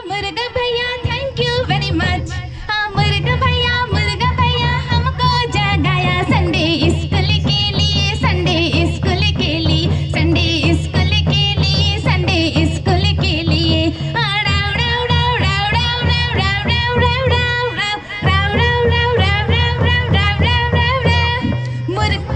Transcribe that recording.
मुर्गा भैया thank you very much. मुर्गा भैया हमको जगाया संडे स्कूल के लिए, संडे स्कूल के लिए, संडे स्कूल के लिए, संडे स्कूल के लिए। मुर्गा